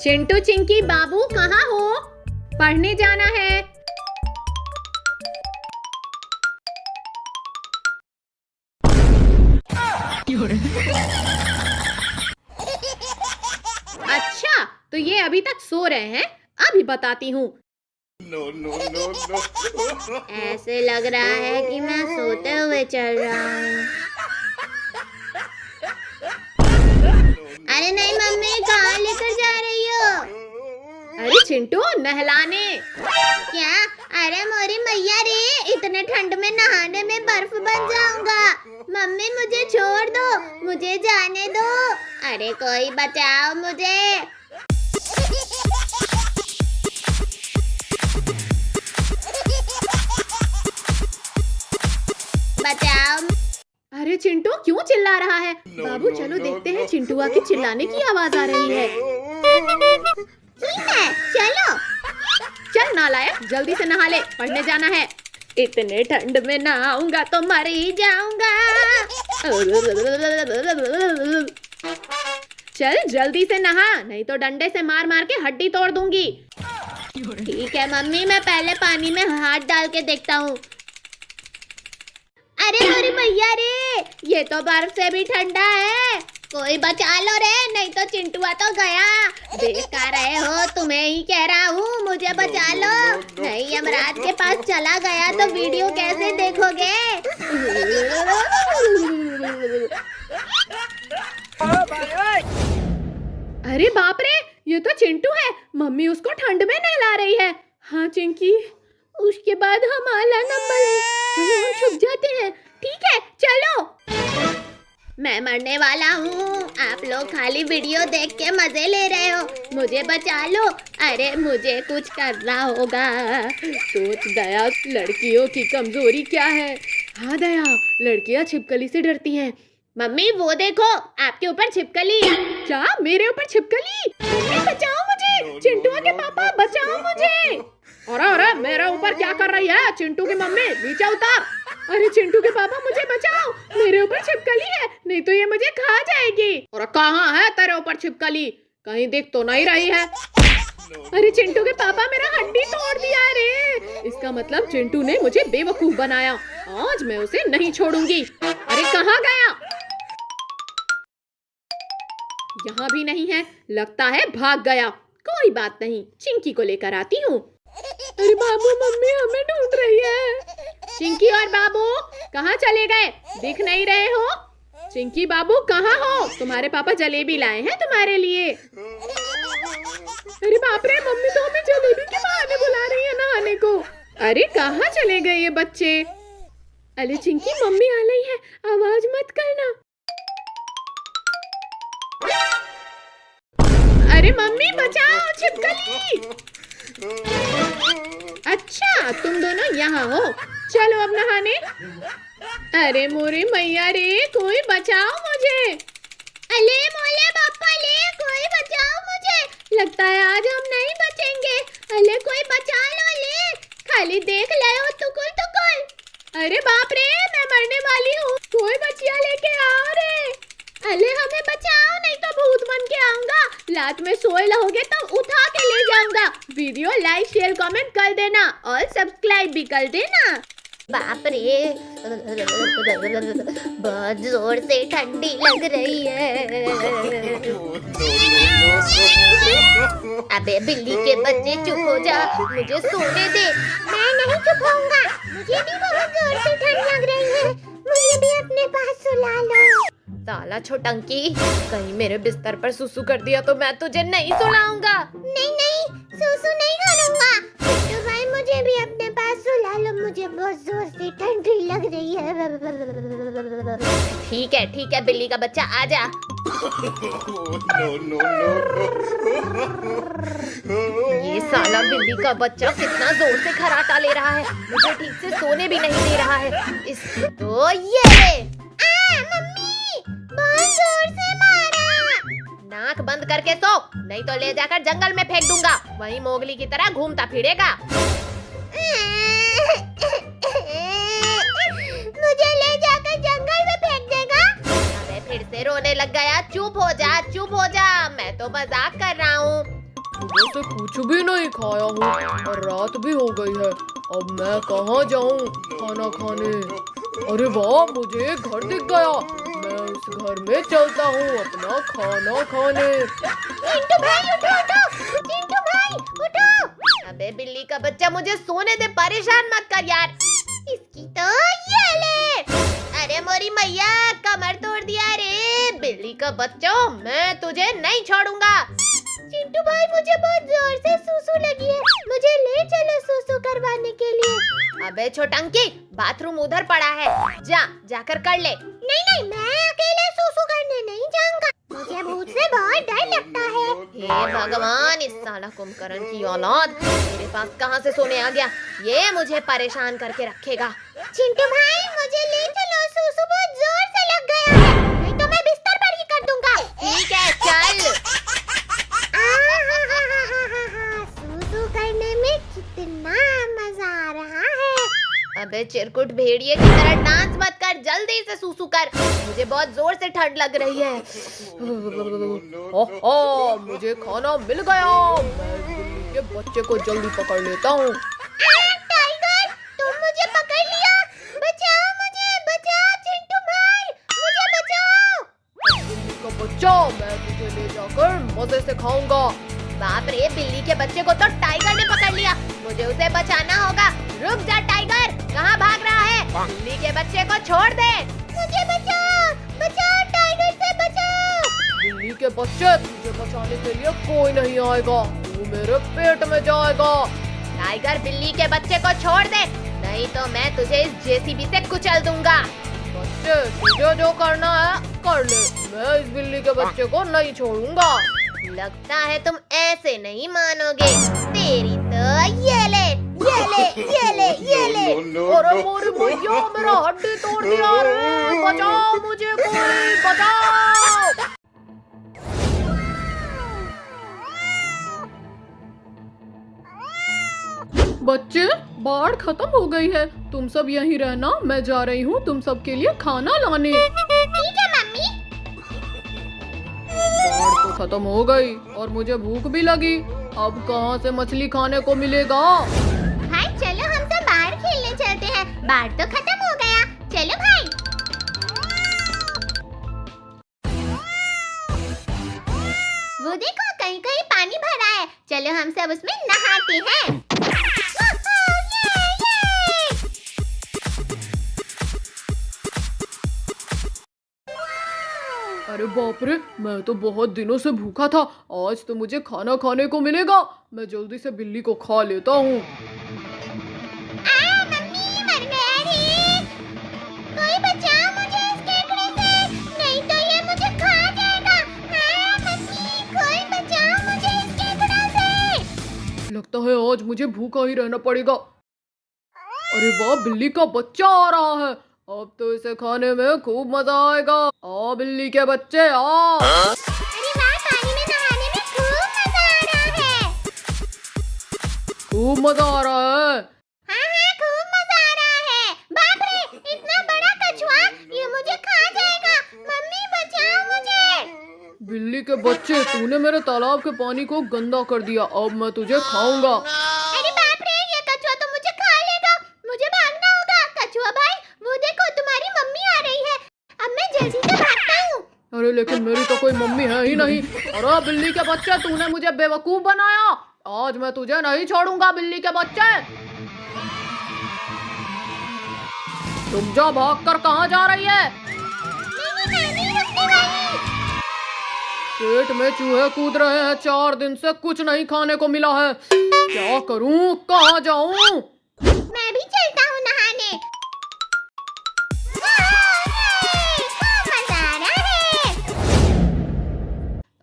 चिंटू चिंकी बाबू कहाँ हो? पढ़ने जाना है। अच्छा, तो ये अभी तक सो रहे हैं। अभी बताती हूँ। ऐसे लग रहा है कि मैं सोते हुए चल रहा हूँ। अरे नहीं मम्मी, कहाँ लेकर जा रही हो? अरे चिंटू, नहलाने। क्या? अरे मोरी मैया रे, इतने ठंड में नहाने में बर्फ बन जाऊंगा। मम्मी मुझे छोड़ दो, मुझे जाने दो। अरे कोई बचाओ मुझे। बचाओ। अरे चिंटू क्यों चिल्ला रहा है? बाबू चलो देखते हैं चिंटुआ की चिल्लाने की आवाज आ रही है। चलो। चल नालायक, जल्दी से नहा ले, पढ़ने जाना है। इतने ठंड में नहाऊंगा तो मर ही जाऊंगा। चल जल्दी से नहा, नहीं तो डंडे से मार मार के हड्डी तोड़ दूंगी। ठीक है मम्मी, मैं पहले पानी में हाथ डाल के देखता हूँ। अरे मेरी मैया रे, ये तो बर्फ से भी ठंडा है। कोई बचा लो रे, नहीं तो चिंटुआ तो गया। देख कर रहे हो, तुम्हें ही कह रहा हूँ, मुझे बचा लो। नहीं यमराज के पास चला गया तो वीडियो कैसे देखोगे? अरे बाप रे, ये तो चिंटू है। मम्मी उसको ठंड में नहला रही है। हाँ चिंकी, उसके बाद हम आला न पड़े। चलो हम छुप जाते हैं। ठीक है चलो। मैं मरने वाला हूँ, आप लोग खाली वीडियो देख के मजे ले रहे हो। मुझे बचा लो। अरे मुझे कुछ करना होगा। सोच दया, लड़कियों की कमजोरी क्या है? हाँ दया, लड़कियाँ छिपकली से डरती हैं। मम्मी वो देखो, आपके ऊपर छिपकली। क्या? मेरे ऊपर छिपकली? मम्मी बचाओ मुझे, चिंटुआ के पापा बचाओ मुझे। अरे मेरे ऊपर क्या कर रही है? चिंटू की मम्मी नीचे उतार। अरे चिंटू के पापा मुझे बचाओ, मेरे ऊपर छिपकली है, नहीं तो ये मुझे खा जाएगी। और कहाँ है तेरे ऊपर छिपकली? कहीं दिख तो नहीं रही है। अरे चिंटू के पापा मेरा हड्डी तोड़ दिया रे। इसका मतलब चिंटू ने मुझे बेवकूफ बनाया। आज मैं उसे नहीं छोड़ूंगी। अरे कहाँ गया? यहाँ भी नहीं है, लगता है भाग गया। कोई बात नहीं, चिंकी को लेकर आती हूँ। अरे बाबू मम्मी हमें ढूंढ रही है। चिंकी और बाबू कहाँ चले गए? दिख नहीं रहे हो? चिंकी बाबू कहाँ हो? तुम्हारे पापा जलेबी लाए हैं तुम्हारे लिए। अरे बाप रे, मम्मी तो हमें जलेबी के बहाने बुला रही है नहाने को। अरे कहाँ चले गए ये बच्चे? अरे चिंकी मम्मी आ रही है, आवाज मत करना। अरे मम्मी बचाओ, छिपकली। अच्छा तुम दोनों यहाँ हो, चलो अब नहाने। अरे मोरे मैया रे, कोई बचाओ मुझे। अले मोले बापा ले, कोई बचाओ मुझे। लगता है आज हम नहीं बचेंगे। अले कोई बचा लो ले, खाली देख ले हो टुकुल टुकुल। अरे बाप रे, मैं मरने वाली हूँ, कोई बचिया लेके आओ रे। अले हमें बचाओ, नहीं तो भूत बन के आऊंगा। रात में सोए रहोगे तो उठा के ले जाऊंगा। वीडियो लाइक शेयर कमेंट कर देना और सब्सक्राइब भी कर देना। बाप रे, बहुत जोर से ठंडी लग रही है। अबे बिल्ली के बच्चे चुप हो जा, मुझे सोने दे। मैं नहीं चुप होऊंगा, मुझे भी बहुत जोर से ठंड लग रही है। मुझे भी अपने पास सुला लो। साला छोटंकी, कहीं मेरे बिस्तर पर सुसु कर दिया तो मैं तुझे नहीं सुलाऊंगा। नहीं नहीं, सुसु नहीं करूंगा। तो भाई मुझे भी अपने पास सुला लो, मुझे बहुत जोर से ठंडी लग रही है। ठीक है बिल्ली का बच्चा आजा। ये साला बिल्ली का बच्चा कितना जोर से खर्राटा ले रहा है, मुझे ठीक से सोने भी नहीं दे रहा है। इस तो ये मम्मी बहुत जोर से मारा। नाक बंद करके सो, नहीं तो ले जाकर जंगल में फेंक दूंगा, वहीं मोगली की तरह घूमता फिरेगा। फिर रोने लग गया। चुप हो जा, चुप हो जा, मैं तो मजाक कर रहा हूँ। सुबह से कुछ भी नहीं खाया हूँ और रात भी हो गई है। अब मैं कहाँ जाऊँ खाना खाने? अरे वाह, मुझे एक घर दिख गया। मैं उस घर में चलता हूँ अपना खाना खाने। चिंटू भाई उठो, उठो, चिंटू भाई उठो। अबे बिल्ली का बच्चा, मुझे सोने दे, परेशान मत कर यार। इसकी तो ये ले। अरे मोरी मैया, कमर तोड़ दिया रे। बिल्ली का बच्चा, मैं तुझे नहीं छोड़ूंगा। चिंटू भाई, मुझे बहुत जोर से सूसू लगी है, मुझे ले चलो सूसू करवाने के लिए। अबे छोटंकी, बाथरूम उधर पड़ा है, जा जाकर कर ले। नहीं नहीं, मैं अकेले सूसू करने नहीं जाऊंगा, मुझे भूत से बहुत डर लगता है। हे भगवान, इस साला कुंभकर्ण की औलाद मेरे पास कहाँ से सोने आ गया। ये मुझे परेशान करके रखेगा। चिंटू भाई, मुझे ले चलो, सूसू बहुत जोर से लग गया है, नहीं तो मैं बिस्तर पर ही कर दूंगा। ठीक है, चल। सूसू करने में कितना मजा आ रहा है। अबे चिरकुट भेड़िए की तरह डांस मत कर, जल्दी से सूसू कर, मुझे बहुत जोर से ठंड लग रही है। ओहो, मुझे खाना मिल गया। मैं इस बिल्ली के बच्चे को जल्दी पकड़ लेता हूँ। टाइगर, तुम मुझे पकड़ लिया, बचाओ मुझे, बचाओ चिंटू भाई, मुझे बचाओ। बिल्ली का बच्चा, मैं तुझे ले जाकर मजे से खाऊंगा। बाप रे, बिल्ली के बच्चे को तो टाइगर ने पकड़ लिया, मुझे उसे बचाना होगा। रुक जा टाइगर, कहाँ भाग रहा है? बिल्ली के बच्चे को छोड़ दे। मुझे बचाओ, बचाओ, टाइगर से बचाओ। बिल्ली के बच्चे, तुझे बचाने के लिए कोई नहीं आएगा, तू मेरे पेट में जाएगा। टाइगर, बिल्ली के बच्चे को छोड़ दे, नहीं तो मैं तुझे इस जेसीबी से कुचल दूंगा। बच्चे, तुझे जो करना है कर ले, मैं इस बिल्ली के बच्चे को नहीं छोड़ूंगा। लगता है तुम ऐसे नहीं मानोगे, तेरी तो ये ले, ये ले, ये ले, ये ले। अरे मोरी भैया, मेरा हड्डी तोड़ दिया रे, बचाओ मुझे, कोई बचाओ। बच्चे, बाढ़ खत्म हो गई है, तुम सब यहीं रहना, मैं जा रही हूँ तुम सब के लिए खाना लाने। ठीक है मम्मी। बाढ़ तो खत्म हो गई और मुझे भूख भी लगी, अब कहाँ से मछली खाने को मिलेगा? भाई चलो, हम सब बाहर खेलने चलते हैं, बाढ़ तो खत्म हो गया, चलो भाई। वो देखो, कहीं कहीं पानी भरा है, चलो हम सब उसमें नहाते हैं। अरे बाप रे, मैं तो बहुत दिनों से भूखा था, आज तो मुझे खाना खाने को मिलेगा। मैं जल्दी से बिल्ली को खा लेता हूँ। मम्मी, मर गया रे, कोई बचाओ मुझे इस केकड़े से, नहीं तो ये मुझे खा जाएगा। मम्मी, कोई बचाओ मुझे इस केकड़ा से। लगता है आज मुझे भूखा ही रहना पड़ेगा। अरे वाह, बिल्ली का बच्चा आ रहा है, अब तो इसे खाने में खूब मजा आएगा। आ बिल्ली के बच्चे आ। अरे वाह, पानी में नहाने में खूब मजा आ रहा है। खूब मजा आ रहा है। हाँ, खूब मजा आ रहा है। बाप रे, इतना बड़ा कछुआ, ये मुझे खा जाएगा। मम्मी बचाओ मुझे। बिल्ली के बच्चे, तूने मेरे तालाब के पानी को गंदा कर दिया, अब मैं तुझे खाऊंगा। अरे बाप रे, ये कछुआ तो मुझे खा लेगा, मुझे भागना होगा। कछुआ भाई, वो देखो तुम्हारी मम्मी आ रही है, अब मैं जल्दी से भागता हूँ। अरे लेकिन मेरी तो कोई मम्मी है ही नहीं। अरे बिल्ली के बच्चे, तूने मुझे बेवकूफ बनाया, आज मैं तुझे नहीं छोड़ूंगा। बिल्ली के बच्चे, तुम जा, भाग कर कहाँ जा रही है? नहीं रुकने वाली। पेट में चूहे कूद रहे हैं, 4 दिन से कुछ नहीं खाने को मिला है, क्या करूं, कहाँ जाऊं? मैं भी चलता हूँ नहाने। मजा आ रहा है।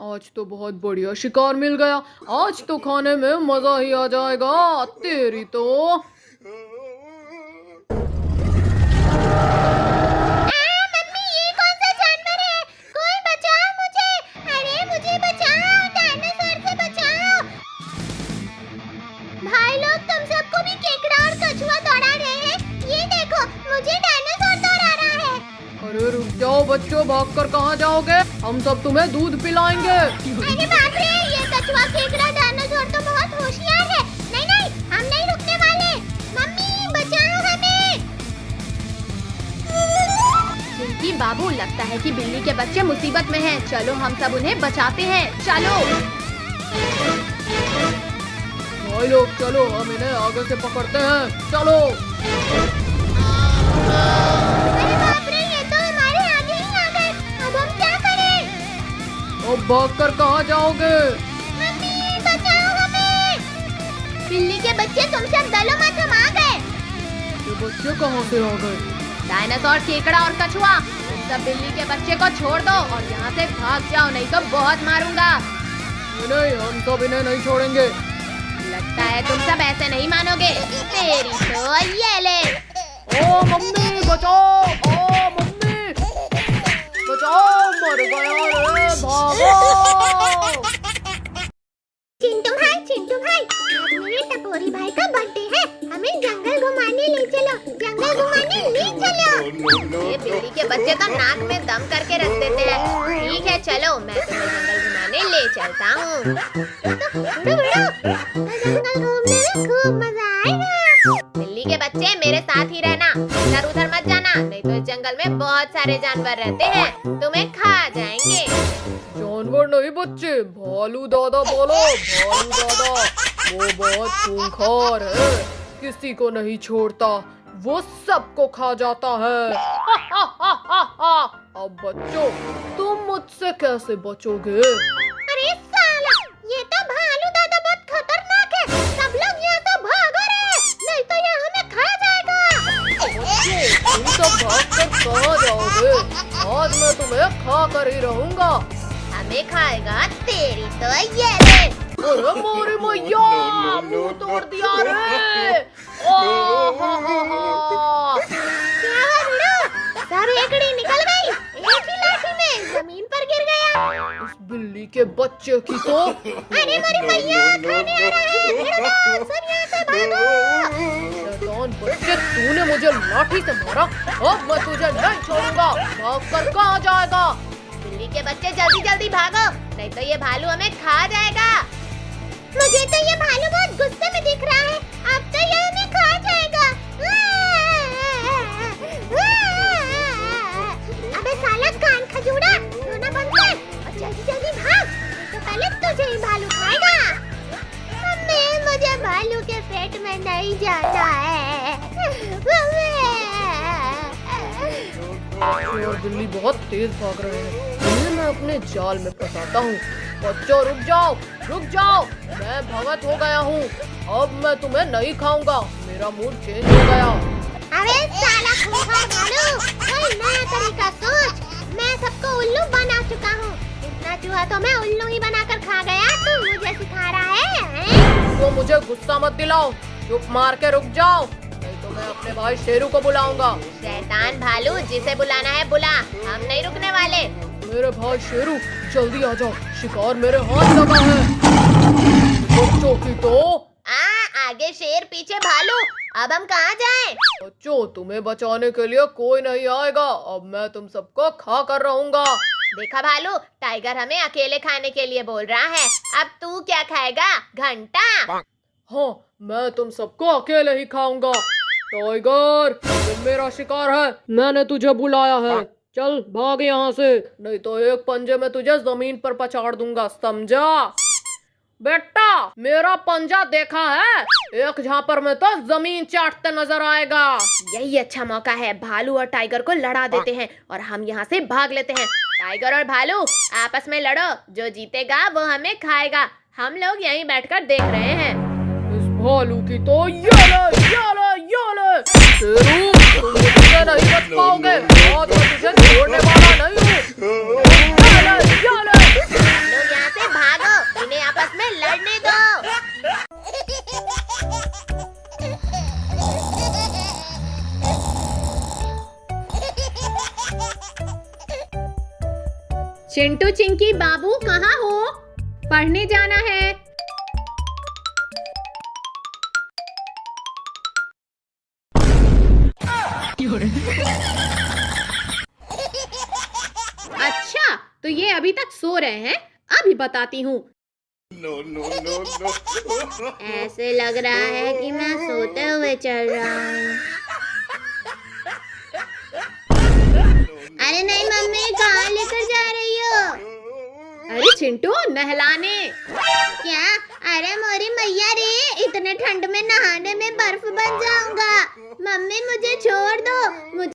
आज तो बहुत बढ़िया शिकार मिल गया, आज तो खाने में मजा ही आ जाएगा। तेरी तो मम्मी, ये कौन सा जानवर है? कोई बचाओ मुझे। अरे मुझे बचाओ, डायनासोर से बचाओ। भाई लोग, तुम सबको भी केकड़ा और कछुआ दौड़ा रहे हैं, ये देखो, मुझे डायनासोर दौड़ा रहा है। अरे रुक जाओ बच्चों, भागकर कहाँ जाओगे? हम सब तुम्हें दूध पिलाएंगे। अरे बाप रे, ये कछुआ केकड़ा डायनासोर तो बहुत होशियार है। नहीं नहीं, हम नहीं रुकने वाले। मम्मी बचाओ हमें। चिंकी बाबू, लगता है कि बिल्ली के बच्चे मुसीबत में हैं। चलो हम सब उन्हें बचाते हैं, चलो। भाई लोग चलो, हम इन्हें आगे से पकड़ते हैं, चलो। अरे बाप रे, ये तो हमारे आगे ही आ गए। अब हम क्या करें? अब भागकर कहाँ जाओगे? मम्मी बचाओ हमें। बिल्ली के बच्चे तुम सब दलो मत, हम आ गए। ये बच्चे कहाँ से आ गए? डायनासोर, केकड़ा और कछुआ, तुम सब बिल्ली के बच्चे को छोड़ दो और यहाँ से भाग जाओ, नहीं तो बहुत मारूंगा। नहीं, हम सब इन्हें नहीं छोड़ेंगे। लगता है तुम सब ऐसे नहीं मानोगे। तेरी तो ये ले। ओ मम्मी बचाओ, ओ मम्मी बचाओ, मर गया रे, भागो। चिंटू भाई, आज मेरे टपोरी भाई का बर्थडे है। हमें जंगल घुमाने ले चलो, जंगल घुमाने ले चलो। ये बिल्ली के बच्चे तो नाक में दम करके रख देते हैं। ठीक है चलो, मैं तुम्हें जंगल घुमाने ले चलता हूँ। जंगल घूमने में खूब मजा आएगा। बिल्ली के बच्चे मेरे साथ ही रहना, इधर उधर मत जाना, नहीं तो इस जंगल में बहुत सारे जानवर रहते हैं, तुम्हें खा जाएंगे। जानवर नहीं बच्चे, भालू दादा बोलो, भालू दादा। वो बहुत खूंखार है, किसी को नहीं छोड़ता, वो सबको खा जाता है। अब बच्चों, तुम मुझसे कैसे बचोगे? अरे साला, ये तो भालू दादा बहुत खतरनाक है। सब लोग यहाँ से भागो रे, नहीं तो ये हमें खा जाएगा। बच्चों, तुम सब भागकर कहाँ जाओगे? आज मैं तुम्हें खा कर ही रहूँगा। हमें खाएगा, तेरी तो ये ले। अरे मोरी मैया, मुंह तोड़ दिया रे। क्या हुआ भिड़ो? सब एकड़ी निकल गई, एक ही लाठी में जमीन पर गिर गया। इस बिल्ली के बच्चे की तो। अरे मेरी मैया, खाने आ रहा है, भिड़ो, सब यहाँ से भागो। शैतान बच्चे, तूने मुझे लाठी से मारा, अब मैं तुझे नहीं छोड़ूंगा। भागकर कहाँ जाएगा? बिल्ली के बच्चे जल्दी जल्दी भागो, नहीं तो ये भालू हमें खा जाएगा। मुझे तो ये भालू बहुत गुस्से में दिख रहा है, अब तो ये हमें खा जाएगा। अबे साला कान खजूरा, रोना बंद कर और जल्दी जल्दी भाग, तो पहले तुझे ही भालू खाएगा। मम्मी, मुझे भालू के पेट में नहीं जाना है। और बिल्ली बहुत तेज भाग रहे हैं, इन्हें मैं अपने जाल में फंसाता हूँ। बच्चों रुक जाओ, रुक जाओ, मैं भगत हो गया हूँ, अब मैं तुम्हें नहीं खाऊंगा, मेरा मूड चेंज हो गया। अबे साला खूंखार भालू, कोई नया तरीका सोच। मैं सबको उल्लू बना चुका हूँ, इतना चूहा तो मैं उल्लू ही बनाकर खा गया, तू मुझे सिखा रहा है? तो मुझे गुस्सा मत दिलाओ, चुप मार के रुक जाओ, नहीं तो मैं अपने भाई शेरू को बुलाऊंगा। शैतान भालू, जिसे बुलाना है बुला, हम नहीं रुकने वाले। मेरे भाई शेरू, जल्दी आ जाओ, शिकार मेरे हाथ लगा है। बच्चों की तो। आगे शेर पीछे भालू, अब हम कहाँ जाएं? बच्चों, तुम्हें बचाने के लिए कोई नहीं आएगा, अब मैं तुम सबको खा कर रहूंगा। देखा भालू, टाइगर हमें अकेले खाने के लिए बोल रहा है, अब तू क्या खाएगा? घंटा। हाँ, मैं तुम सबको अकेले ही खाऊंगा। टाइगर, तुम मेरा शिकार है, मैंने तुझे बुलाया है, चल भाग यहाँ से, नहीं तो एक पंजे में तुझे जमीन पर पछाड़ दूंगा, समझा? बेटा, मेरा पंजा देखा है, एक झापर में तो जमीन चाटते नजर आएगा। यही अच्छा मौका है, भालू और टाइगर को लड़ा देते हैं और हम यहाँ से भाग लेते हैं। टाइगर और भालू आपस में लड़ो, जो जीतेगा वो हमें खाएगा, हम लोग यहीं बैठकर देख रहे हैं। इस भालू की तो ये ले, शेरू, तुम मुझसे नहीं बच पाओगे, आज मैं तुझे छोड़ने वाला नहीं हूँ। लोग यहाँ से भागो, इन्हें आपस में लड़ने दो। चिंटू चिंकी बाबू कहाँ हो? पढ़ने जाना है। तो ये अभी तक सो रहे हैं। अभी बताती हूँ। ऐसे लग रहा है कि मैं सोते हुए चल रहा हूँ। अरे नहीं मम्मी, कहाँ लेकर जा रही हो? अरे चिंटू, नहलाने। क्या? अरे मोरी मैया रे, इतने ठंड में नहाने में बर्फ बन जाऊंगा। मम्मी मुझे छोड़ दो, मुझे